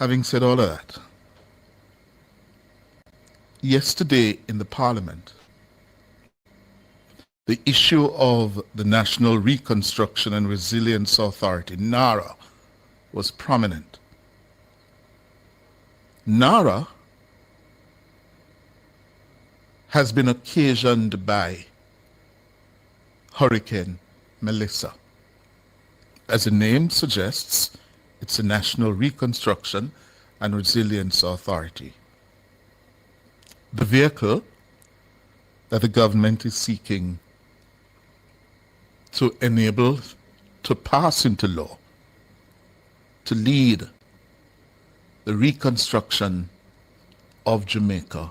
Having said all of that, yesterday in the Parliament, the issue of the National Reconstruction and Resilience Authority, NARA, was prominent. NARA has been occasioned by Hurricane Melissa. As the name suggests, it's a National Reconstruction and Resilience Authority. The vehicle that the government is seeking to enable to pass into law, to lead the reconstruction of Jamaica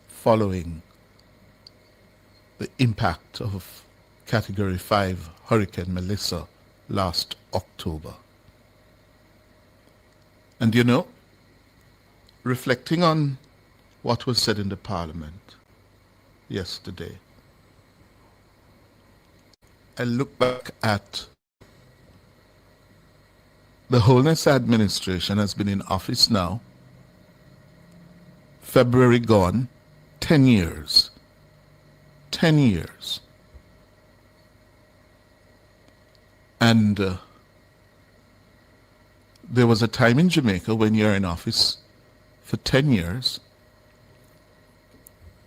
following the impact of Category 5 Hurricane Melissa last October. And you know, reflecting on what was said in the Parliament yesterday, I look back at the Holness-administration has been in office now, February gone, 10 years. 10 years. And there was a time in Jamaica when you're in office for 10 years,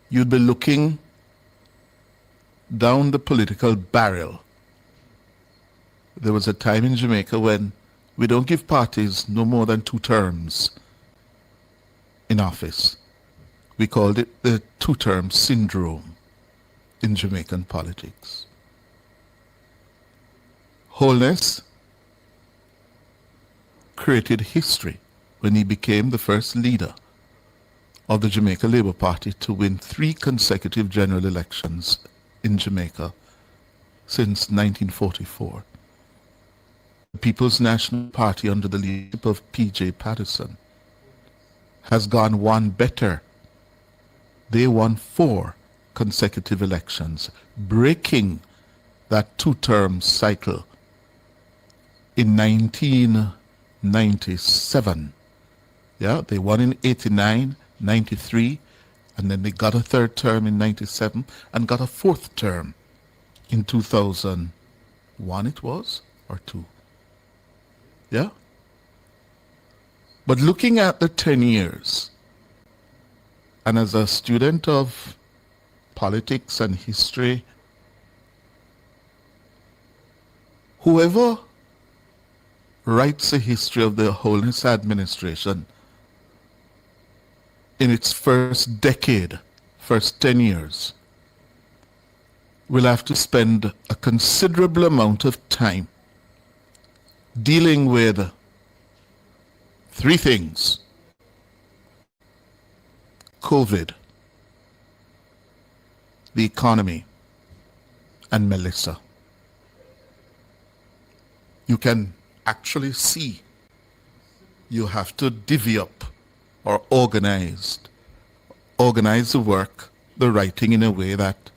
you'd be looking down the political barrel. There was a time in Jamaica when we don't give parties no more than 2 terms in office. We called it the 2-term syndrome in Jamaican politics. Holness created history when he became the first leader of the Jamaica Labour Party to win 3 consecutive general elections in Jamaica since 1944. The People's National Party under the leadership of P.J. Patterson has gone one better. They won 4 consecutive elections, breaking that 2-term cycle in 1997. Yeah, they won in 89, 93, and then they got a 3rd term in 97 and got a 4th term in 2001 it was, or 2. Yeah? But looking at the 10 years, and as a student of politics and history, whoever writes the history of the Holness-administration in its first decade, first 10 years, will have to spend a considerable amount of time dealing with 3 things: COVID, the economy, and Melissa. You can actually see you have to divvy up or organize the work, the writing in a way that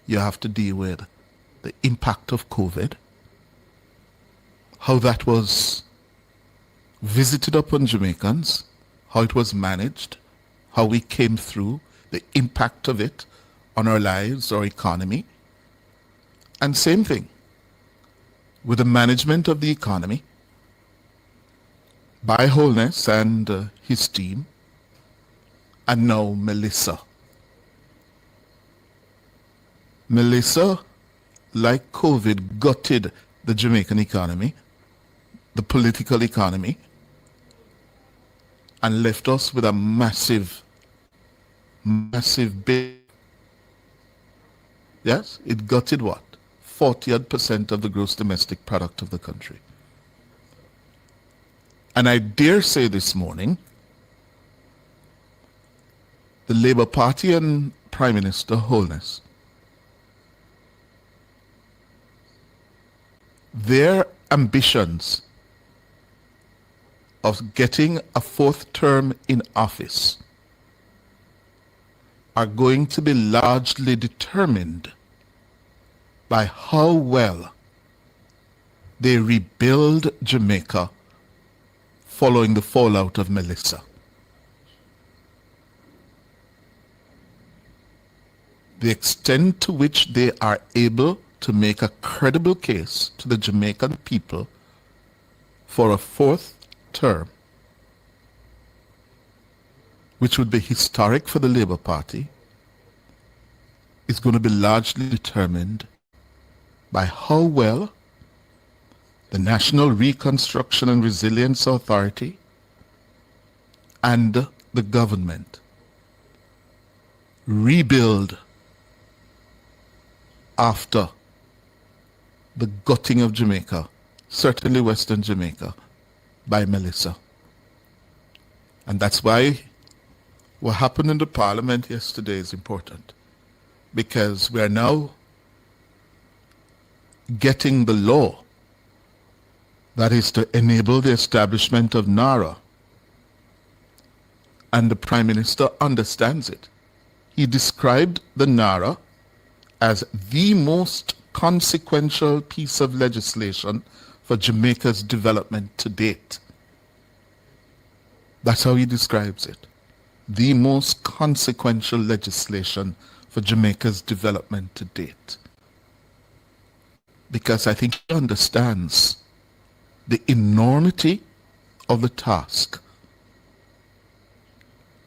you have to deal with the impact of COVID, how that was visited upon Jamaicans, how it was managed, how we came through, the impact of it on our lives, our economy. And same thing with the management of the economy by Holness and his team, and now Melissa. Melissa, like COVID, gutted the Jamaican economy, the political economy, and left us with a massive bill. Yes, it gutted what? 40% of the gross domestic product of the country. And I dare say this morning, the Labour Party and Prime Minister Holness, their ambitions of getting a 4th term in office are going to be largely determined by how well they rebuild Jamaica following the fallout of Melissa. The extent to which they are able to make a credible case to the Jamaican people for a fourth term, which would be historic for the Labour Party, is going to be largely determined by how well the National Reconstruction and Resilience Authority and the government rebuild after the gutting of Jamaica, certainly Western Jamaica, by Melissa. And that's why what happened in the Parliament yesterday is important, because we are now getting the law that is to enable the establishment of NARA. And the Prime Minister understands it. He described the NARA as the most consequential piece of legislation for Jamaica's development to date. That's how he describes it. The most consequential legislation for Jamaica's development to date. Because I think he understands the enormity of the task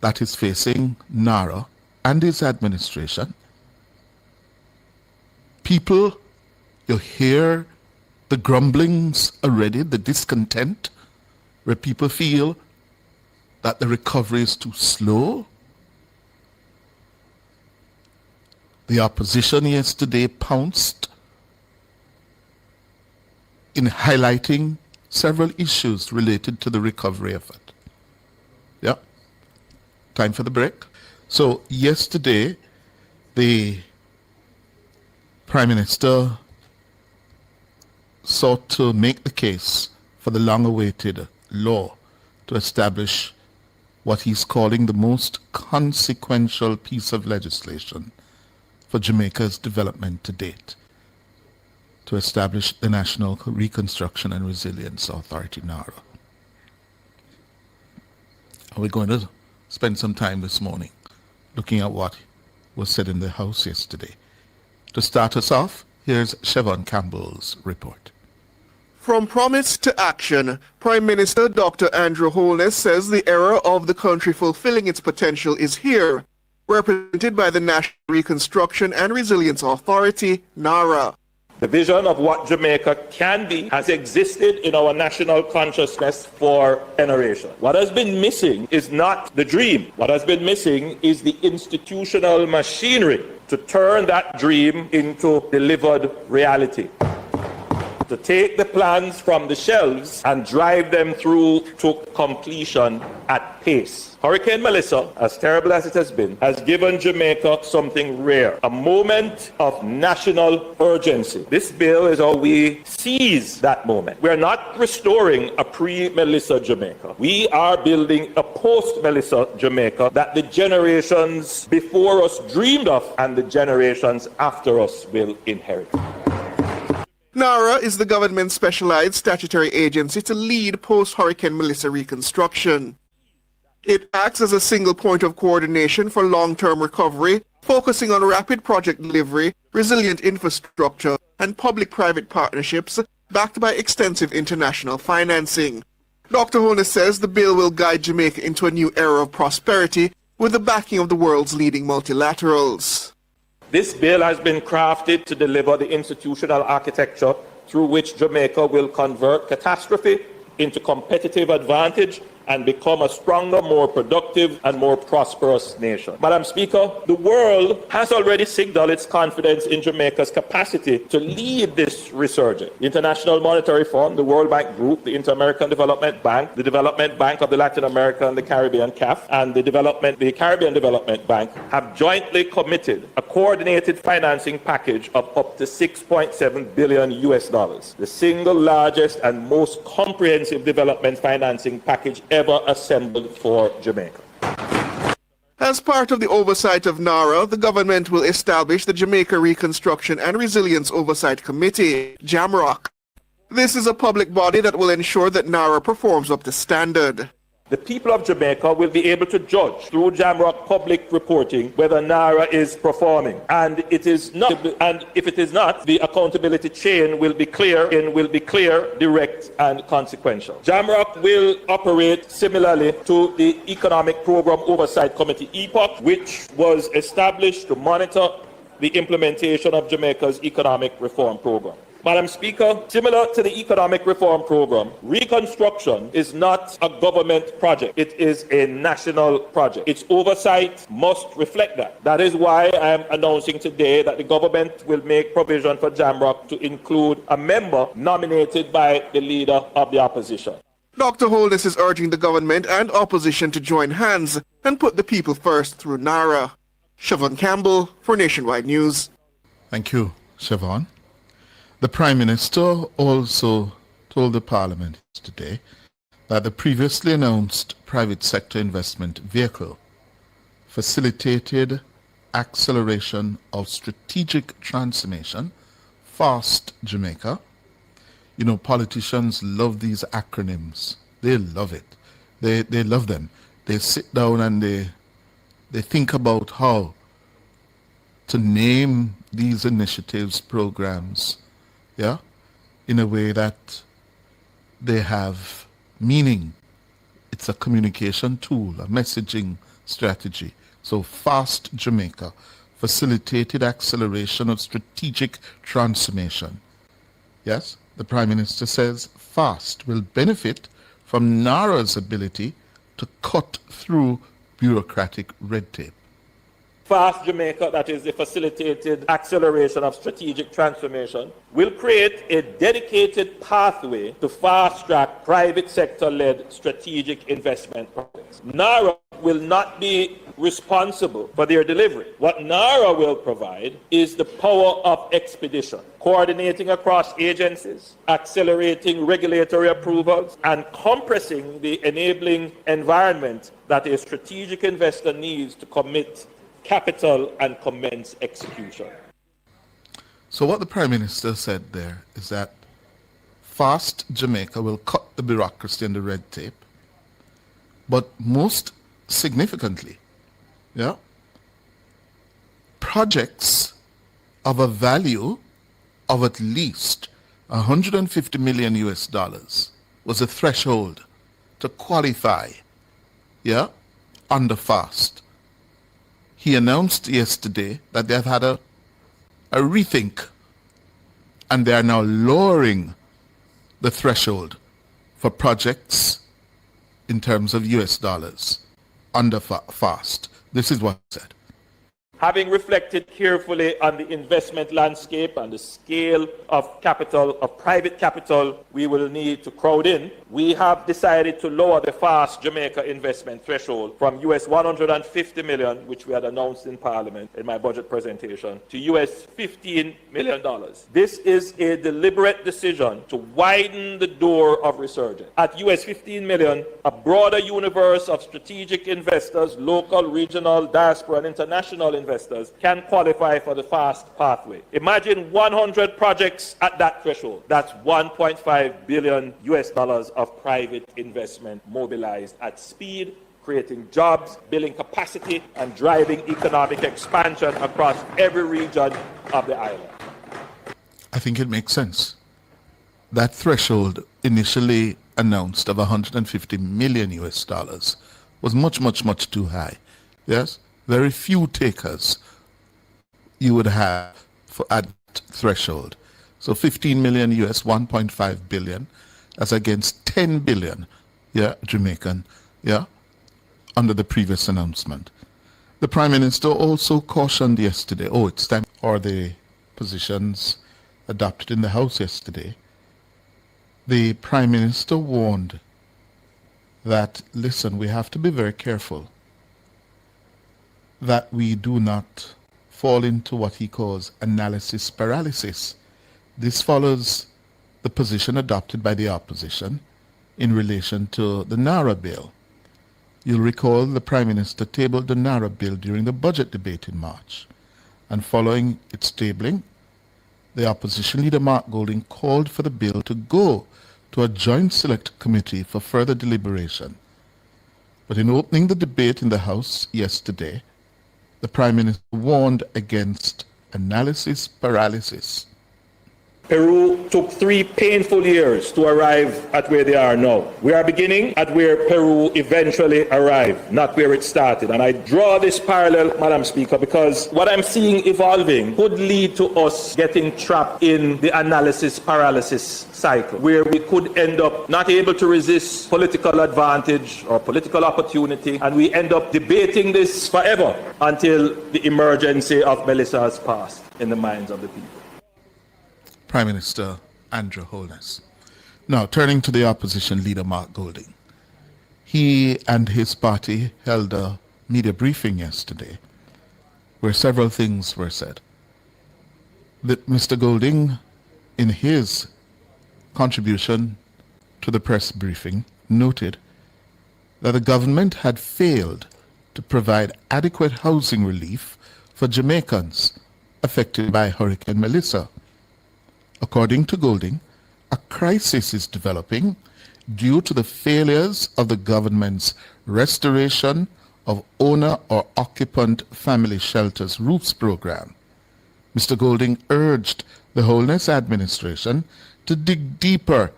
that is facing NARA and his administration. People, you hear the grumblings already, the discontent, where people feel that the recovery is too slow. The opposition yesterday pounced in highlighting several issues related to the recovery effort. Yeah. Time for the break. So yesterday, the Prime Minister sought to make the case for the long-awaited law to establish what he's calling the most consequential piece of legislation for Jamaica's development to date, to establish the National Reconstruction and Resilience Authority, NARA. And we're going to spend some time this morning looking at what was said in the House yesterday. To start us off, here's Siobhan Campbell's report. From promise to action, Prime Minister Dr. Andrew Holness says the era of the country fulfilling its potential is here, represented by the National Reconstruction and Resilience Authority, NARA. The vision of what Jamaica can be has existed in our national consciousness for generations. What has been missing is not the dream. What has been missing is the institutional machinery to turn that dream into delivered reality. To take the plans from the shelves and drive them through to completion at pace. Hurricane Melissa, as terrible as it has been, has given Jamaica something rare, a moment of national urgency. This bill is how we seize that moment. We are not restoring a pre-Melissa Jamaica. We are building a post-Melissa Jamaica that the generations before us dreamed of and the generations after us will inherit. NARA is the government's specialized statutory agency to lead post-Hurricane Melissa reconstruction. It acts as a single point of coordination for long-term recovery, focusing on rapid project delivery, resilient infrastructure, and public-private partnerships backed by extensive international financing. Dr. Holness says the bill will guide Jamaica into a new era of prosperity with the backing of the world's leading multilaterals. This bill has been crafted to deliver the institutional architecture through which Jamaica will convert catastrophe into competitive advantage and become a stronger, more productive, and more prosperous nation. Madam Speaker, the world has already signaled its confidence in Jamaica's capacity to lead this resurgence. The International Monetary Fund, the World Bank Group, the Inter-American Development Bank, the Development Bank of the Latin America and the Caribbean, CAF, and the Caribbean Development Bank have jointly committed a coordinated financing package of up to $6.7 billion US, the single largest and most comprehensive development financing package ever assembled for Jamaica. As part of the oversight of NARA, the government will establish the Jamaica Reconstruction and Resilience Oversight Committee, JAMROC. This is a public body that will ensure that NARA performs up to standard. The people of Jamaica will be able to judge through Jamrock public reporting whether NARA is performing. And it is not, and if it is not, the accountability chain will be clear direct, and consequential. Jamrock will operate similarly to the Economic Program Oversight Committee, EPOC, which was established to monitor the implementation of Jamaica's economic reform program. Madam Speaker, similar to the economic reform program, reconstruction is not a government project. It is a national project. Its oversight must reflect that. That is why I am announcing today that the government will make provision for Jamrock to include a member nominated by the leader of the opposition. Dr. Holness is urging the government and opposition to join hands and put the people first through NARA. Siobhan Campbell for Nationwide News. Thank you, Siobhan. The Prime Minister also told the Parliament today that the previously announced private sector investment vehicle facilitated acceleration of strategic transformation, FAST Jamaica. You know, politicians love these acronyms. They love it. They love them. They sit down and they think about how to name these initiatives, programs, yeah, in a way that they have meaning. It's a communication tool, a messaging strategy. So FAST Jamaica, facilitated acceleration of strategic transformation. Yes, the Prime Minister says FAST will benefit from NARA's ability to cut through bureaucratic red tape. FAST Jamaica, that is the facilitated acceleration of strategic transformation, will create a dedicated pathway to fast-track private sector-led strategic investment projects. NARA will not be responsible for their delivery. What NARA will provide is the power of expedition, coordinating across agencies, accelerating regulatory approvals, and compressing the enabling environment that a strategic investor needs to commit capital and commence execution. So what the Prime Minister said there is that FAST Jamaica will cut the bureaucracy and the red tape, but most significantly, yeah, projects of a value of at least 150 million US dollars was a threshold to qualify, yeah, under FAST. He announced yesterday that they've had a rethink and they are now lowering the threshold for projects in terms of US dollars under FAST. This is what he said. Having reflected carefully on the investment landscape and the scale of capital, of private capital we will need to crowd in, we have decided to lower the FAST Jamaica investment threshold from US 150 million, which we had announced in Parliament in my budget presentation, to US $15 million. This is a deliberate decision to widen the door of resurgence. At US 15 million, a broader universe of strategic investors, local, regional, diaspora, and international investors can qualify for the FAST pathway. Imagine 100 projects at that threshold. That's 1.5 billion US dollars of private investment mobilized at speed, creating jobs, building capacity, and driving economic expansion across every region of the island. I think it makes sense. That threshold initially announced of 150 million US dollars was much, much, much too high. Yes? Very few takers you would have for at threshold. So 15 million US, 1.5 billion, as against 10 billion, yeah, Jamaican, yeah, under the previous announcement. The Prime Minister also cautioned yesterday, it's time, or the positions adopted in the House yesterday. The Prime Minister warned that, listen, we have to be very careful that we do not fall into what he calls analysis paralysis. This follows the position adopted by the opposition in relation to the NARA bill. You'll recall the Prime Minister tabled the NARA bill during the budget debate in March, and following its tabling, the opposition leader Mark Golding called for the bill to go to a joint select committee for further deliberation. But in opening the debate in the House yesterday, the Prime Minister warned against analysis paralysis. Peru took 3 painful years to arrive at where they are now. We are beginning at where Peru eventually arrived, not where it started. And I draw this parallel, Madam Speaker, because what I'm seeing evolving could lead to us getting trapped in the analysis paralysis cycle, where we could end up not able to resist political advantage or political opportunity, and we end up debating this forever until the emergency of Melissa has passed in the minds of the people. Prime Minister Andrew Holness. Now, turning to the opposition leader Mark Golding. He and his party held a media briefing yesterday where several things were said. That Mr. Golding, in his contribution to the press briefing, noted that the government had failed to provide adequate housing relief for Jamaicans affected by Hurricane Melissa. According to Golding, a crisis is developing due to the failures of the government's restoration of owner or occupant family shelters roofs program. Mr. Golding urged the Holness-administration to dig deeper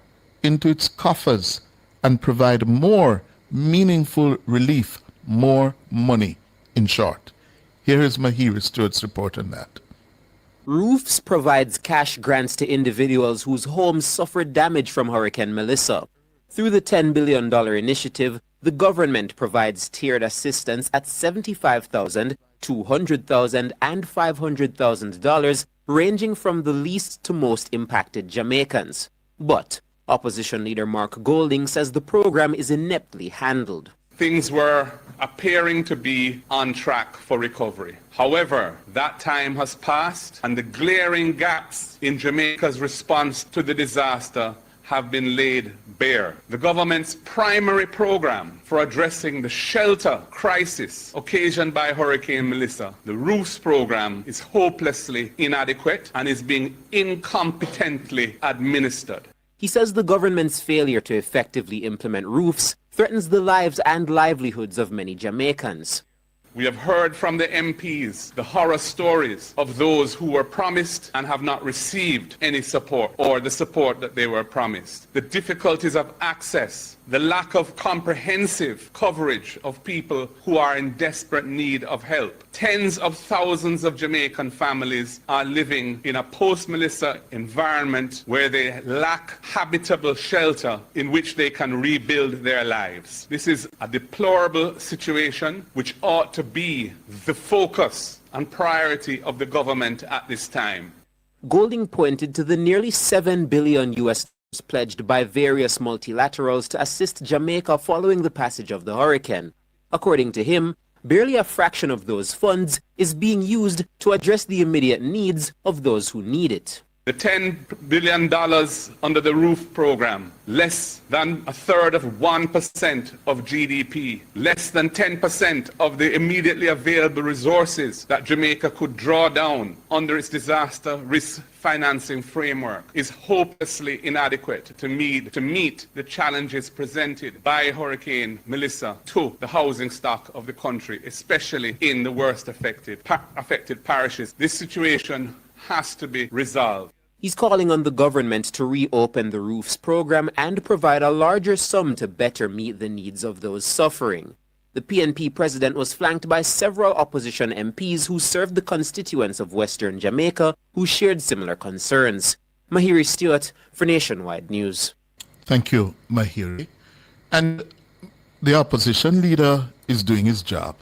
into its coffers and provide more meaningful relief, more money, in short. Here is Mahiri Stewart's report on that. Roofs provides cash grants to individuals whose homes suffered damage from Hurricane Melissa. Through the $10 billion initiative, the government provides tiered assistance at $75,000, $200,000, and $500,000, ranging from the least to most impacted Jamaicans. But opposition leader Mark Golding says the program is ineptly handled. Things were appearing to be on track for recovery. However, that time has passed and the glaring gaps in Jamaica's response to the disaster have been laid bare. The government's primary program for addressing the shelter crisis occasioned by Hurricane Melissa, the roofs program, is hopelessly inadequate and is being incompetently administered. He says the government's failure to effectively implement roofs threatens the lives and livelihoods of many Jamaicans. We have heard from the MPs the horror stories of those who were promised and have not received any support or the support that they were promised. The difficulties of access, the lack of comprehensive coverage of people who are in desperate need of help. Tens of thousands of Jamaican families are living in a post-Melissa environment where they lack habitable shelter in which they can rebuild their lives. This is a deplorable situation which ought to be the focus and priority of the government at this time. Golding pointed to the nearly $7 billion pledged by various multilaterals to assist Jamaica following the passage of the hurricane. According to him, barely a fraction of those funds is being used to address the immediate needs of those who need it. The $10 billion under the roof program, less than a third of 1% of GDP, less than 10% of the immediately available resources that Jamaica could draw down under its disaster risk financing framework, is hopelessly inadequate to meet the challenges presented by Hurricane Melissa to the housing stock of the country, especially in the worst affected parishes. This situation has to be resolved. He's calling on the government to reopen the roofs program and provide a larger sum to better meet the needs of those suffering. The PNP president was flanked by several opposition MPs who served the constituents of Western Jamaica who shared similar concerns. Mahiri Stewart for Nationwide News. Thank you, Mahiri. And the opposition leader is doing his job,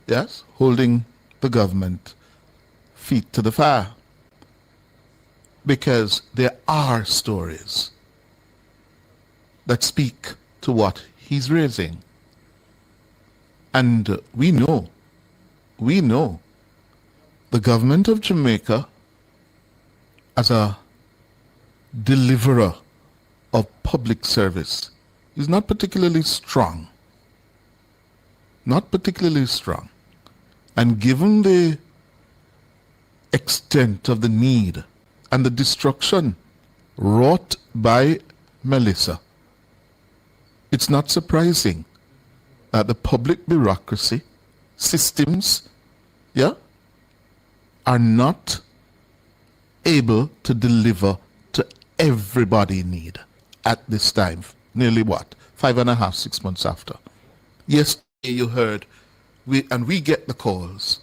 yes, holding the government feet to the fire. Because there are stories that speak to what he's raising. And we know the government of Jamaica as a deliverer of public service is not particularly strong. Not particularly strong. And given the extent of the need and the destruction wrought by Melissa, it's not surprising that the public bureaucracy systems, are not able to deliver to everybody in need at this time. Nearly what? 5.5, 6 months after. Yesterday you heard, we get the calls.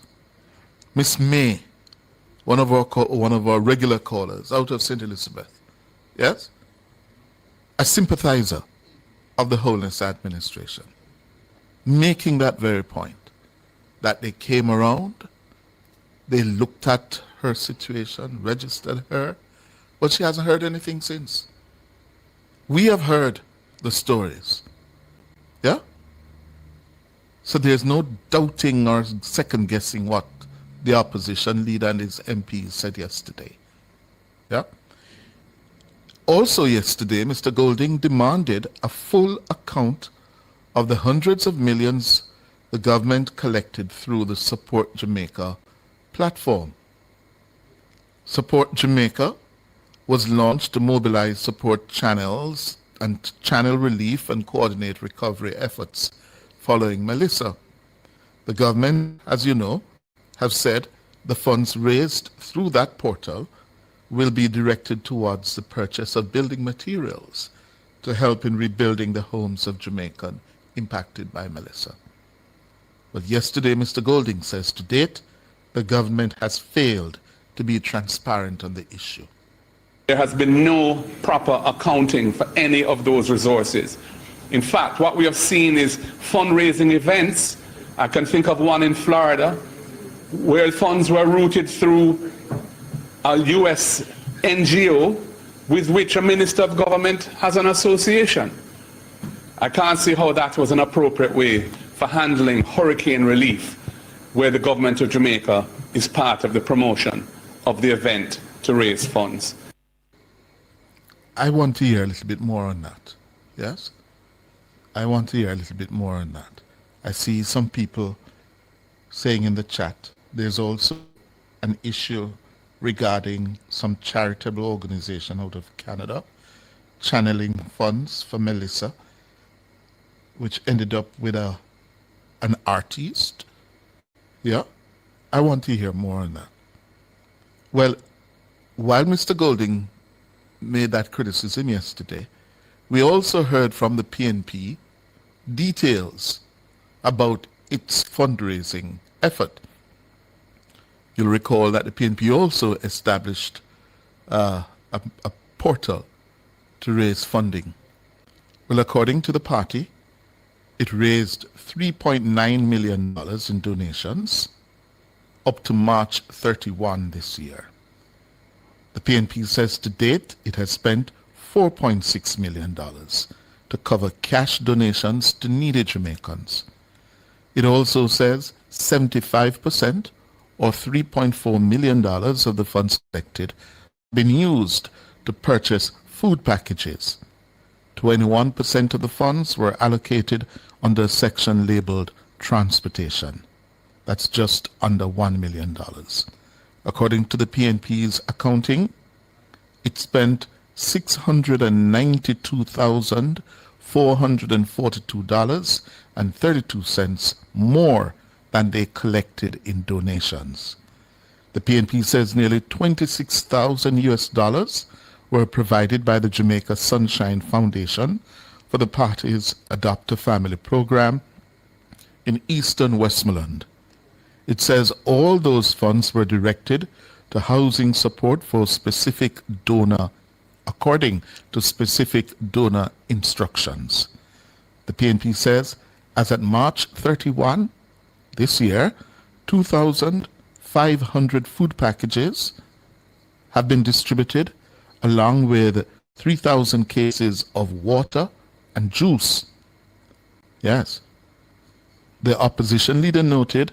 Miss May, one of our regular callers out of St. Elizabeth, yes, a sympathizer of the Holness-administration, making that very point, that they came around, they looked at her situation, registered her, but she hasn't heard anything since. We have heard the stories, yeah? So there's no doubting or second guessing what the opposition leader and his MPs said yesterday, yeah? Also yesterday, Mr. Golding demanded a full account of the hundreds of millions the government collected through the Support Jamaica platform. Support Jamaica was launched to mobilize support channels and channel relief and coordinate recovery efforts following Melissa. The government, as you know, have said the funds raised through that portal will be directed towards the purchase of building materials to help in rebuilding the homes of Jamaican impacted by Melissa. But yesterday, Mr. Golding says to date, the government has failed to be transparent on the issue. There has been no proper accounting for any of those resources. In fact, what we have seen is fundraising events. I can think of one in Florida where funds were routed through a U.S. NGO with which a minister of government has an association. I can't see how that was an appropriate way for handling hurricane relief, where the government of Jamaica is part of the promotion of the event to raise funds. I want to hear a little bit more on that, yes? I want to hear a little bit more on that. I see some people saying in the chat, there's also an issue regarding some charitable organization out of Canada channeling funds for Melissa, which ended up with an artist. Yeah, I want to hear more on that. Well, while Mr. Golding made that criticism yesterday, we also heard from the PNP details about its fundraising effort. You'll recall that the PNP also established a portal to raise funding. Well, according to the party, it raised $3.9 million in donations up to March 31 this year. The PNP says to date it has spent $4.6 million to cover cash donations to needy Jamaicans. It also says 75% or $3.4 million of the funds collected have been used to purchase food packages. 21% of the funds were allocated under a section labeled transportation. That's just under $1 million. According to the PNP's accounting, it spent $692,442.32 more than they collected in donations. The PNP says nearly $26,000 were provided by the Jamaica Sunshine Foundation for the party's Adopt a Family program in eastern Westmoreland. It says all those funds were directed to housing support for specific donor, according to specific donor instructions. The PNP says, as at March 31 this year, 2,500 food packages have been distributed, along with 3,000 cases of water and juice. Yes. The opposition leader noted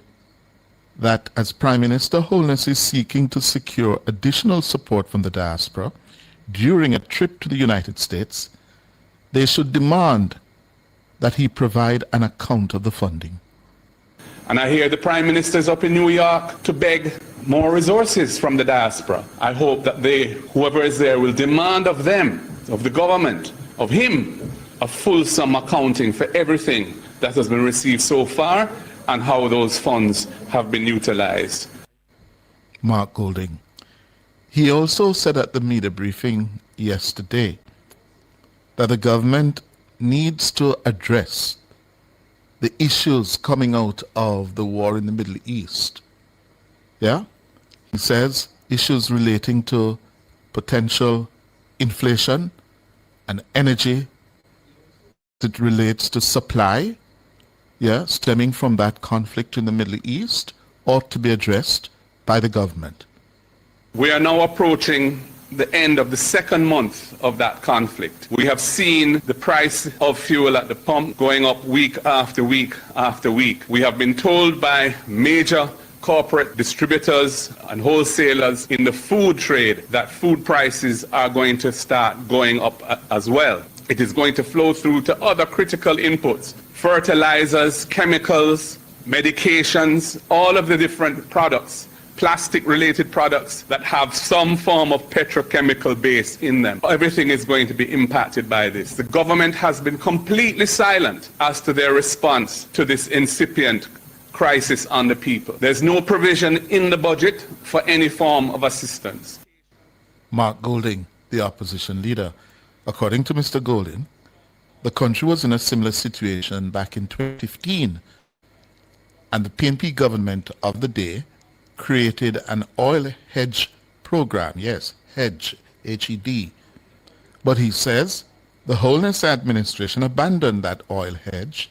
that as Prime Minister Holness is seeking to secure additional support from the diaspora during a trip to the United States, they should demand that he provide an account of the funding. And I hear the Prime Minister's up in New York to beg more resources from the diaspora. I hope that they, whoever is there, will demand of them, of the government, of him, a fulsome accounting for everything that has been received so far and how those funds have been utilized. Mark Golding. He also said at the media briefing yesterday that the government needs to address the issues coming out of the war in the Middle East. Yeah? He says issues relating to potential inflation and energy. It relates to supply, yeah, stemming from that conflict in the Middle East, ought to be addressed by the government. We are now approaching the end of the second month of that conflict. We have seen the price of fuel at the pump going up week after week after week. We have been told by major corporate distributors and wholesalers in the food trade that food prices are going to start going up as well. It is going to flow through to other critical inputs, fertilizers, chemicals, medications, all of the different products, plastic-related products that have some form of petrochemical base in them. Everything is going to be impacted by this. The government has been completely silent as to their response to this incipient crisis on the people. There's no provision in the budget for any form of assistance. Mark Golding, the opposition leader. According to Mr. Golding, the country was in a similar situation back in 2015, and the PNP government of the day created an oil hedge program. Yes, hedge, H-E-D. But he says the Holness-administration abandoned that oil hedge,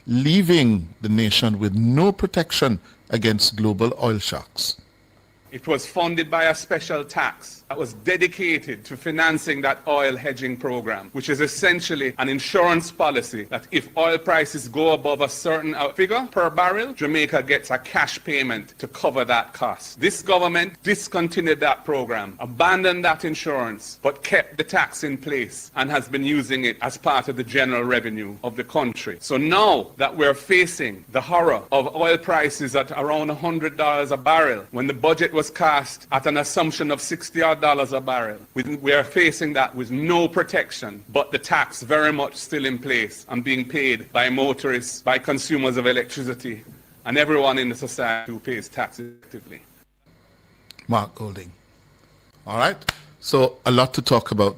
leaving the nation with no protection against global oil shocks. It was funded by a special tax that was dedicated to financing that oil hedging program, which is essentially an insurance policy that if oil prices go above a certain figure per barrel, Jamaica gets a cash payment to cover that cost. This government discontinued that program, abandoned that insurance, but kept the tax in place and has been using it as part of the general revenue of the country. So now that we're facing the horror of oil prices at around $100 a barrel, when the budget was cast at an assumption of $60 a barrel. We are facing that with no protection, but the tax very much still in place and being paid by motorists, by consumers of electricity, and everyone in the society who pays tax effectively. Mark Golding. All right. So a lot to talk about.